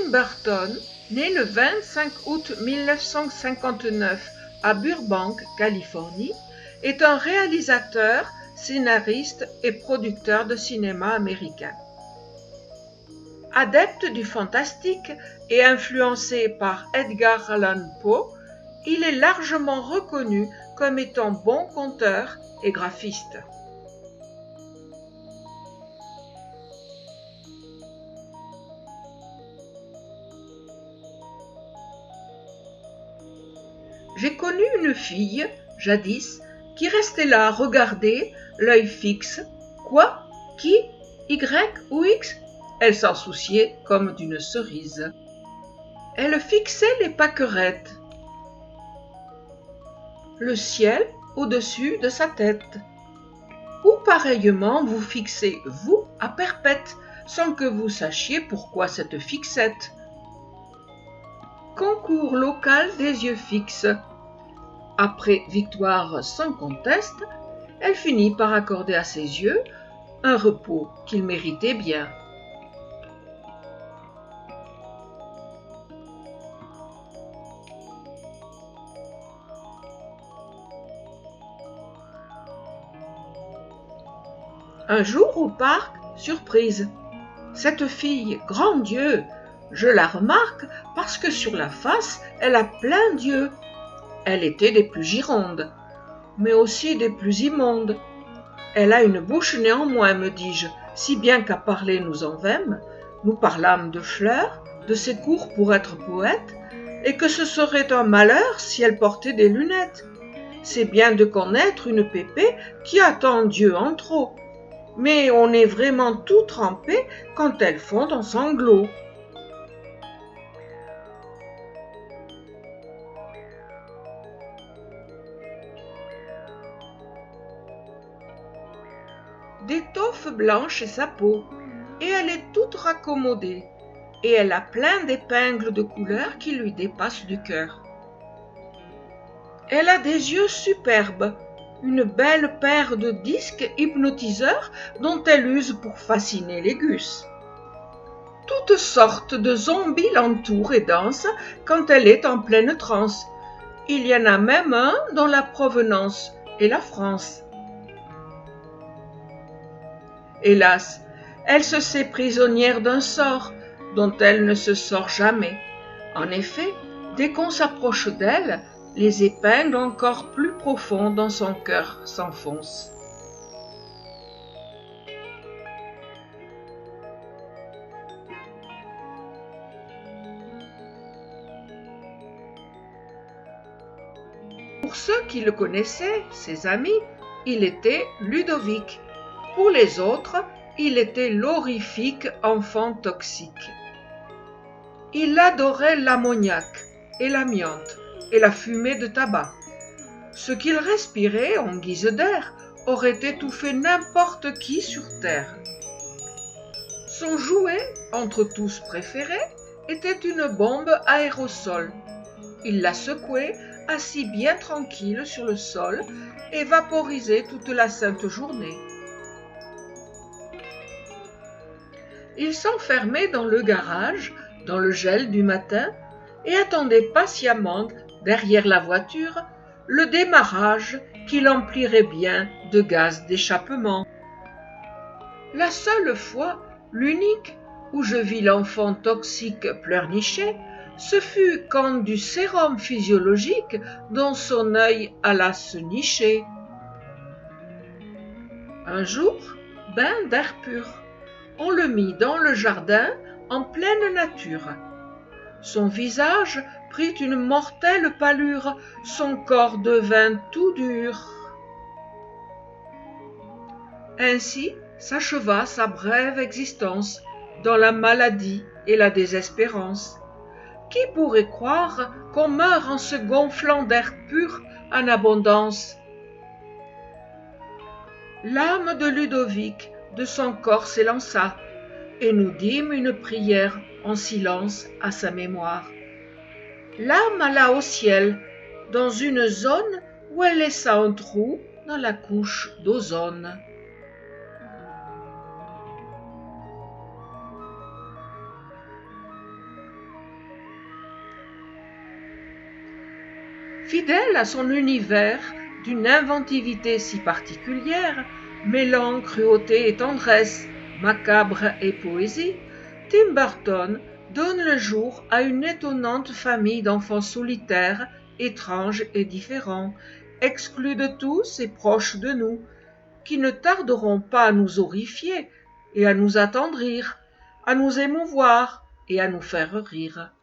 Tim Burton, né le 25 août 1959 à Burbank, Californie, est un réalisateur, scénariste et producteur de cinéma américain. Adepte du fantastique et influencé par Edgar Allan Poe, il est largement reconnu comme étant bon conteur et graphiste. J'ai connu une fille, jadis, qui restait là à regarder, l'œil fixe. Quoi? Qui? Y ou X? Elle s'en souciait comme d'une cerise. Elle fixait les pâquerettes. Le ciel au-dessus de sa tête. Ou pareillement vous fixez, vous, à perpète, sans que vous sachiez pourquoi cette fixette. Concours local des yeux fixes. Après victoire sans conteste, elle finit par accorder à ses yeux un repos qu'ils méritaient bien. Un jour au parc, surprise. Cette fille, grand Dieu, je la remarque parce que sur la face, elle a plein d'yeux. Elle était des plus girondes, mais aussi des plus immondes. Elle a une bouche néanmoins, me dis-je, si bien qu'à parler nous en vîmes, nous parlâmes de fleurs, de ses cours pour être poète, et que ce serait un malheur si elle portait des lunettes. C'est bien de connaître une pépé qui a tant d'yeux en trop, mais on est vraiment tout trempé quand elles fondent en sanglots. D'étoffe blanche est sa peau, et elle est toute raccommodée, et elle a plein d'épingles de couleur qui lui dépassent du cœur. Elle a des yeux superbes, une belle paire de disques hypnotiseurs dont elle use pour fasciner les gus. Toutes sortes de zombies l'entourent et dansent quand elle est en pleine transe. Il y en a même un dont la provenance est la France. Hélas, elle se sait prisonnière d'un sort dont elle ne se sort jamais. En effet, dès qu'on s'approche d'elle, les épingles encore plus profondes dans son cœur s'enfoncent. Pour ceux qui le connaissaient, ses amis, il était Ludovic. Pour les autres, il était l'horrifique enfant toxique. Il adorait l'ammoniac et l'amiante et la fumée de tabac. Ce qu'il respirait en guise d'air aurait étouffé n'importe qui sur terre. Son jouet, entre tous préféré, était une bombe aérosol. Il la secouait, assis bien tranquille sur le sol, et vaporisait toute la sainte journée. Il s'enfermait dans le garage, dans le gel du matin, et attendait patiemment, derrière la voiture, le démarrage qui l'emplirait bien de gaz d'échappement. La seule fois, l'unique, où je vis l'enfant toxique pleurnicher, ce fut quand du sérum physiologique dans son œil alla se nicher. Un jour, bain d'air pur, on le mit dans le jardin en pleine nature. Son visage prit une mortelle pâlure, son corps devint tout dur. Ainsi s'acheva sa brève existence dans la maladie et la désespérance. Qui pourrait croire qu'on meurt en se gonflant d'air pur en abondance? L'âme de Ludovic de son corps s'élança, et nous dîmes une prière en silence à sa mémoire. L'âme alla au ciel, dans une zone où elle laissa un trou dans la couche d'ozone. Fidèle à son univers d'une inventivité si particulière, mêlant cruauté et tendresse, macabre et poésie, Tim Burton donne le jour à une étonnante famille d'enfants solitaires, étranges et différents, exclus de tous et proches de nous, qui ne tarderont pas à nous horrifier et à nous attendrir, à nous émouvoir et à nous faire rire.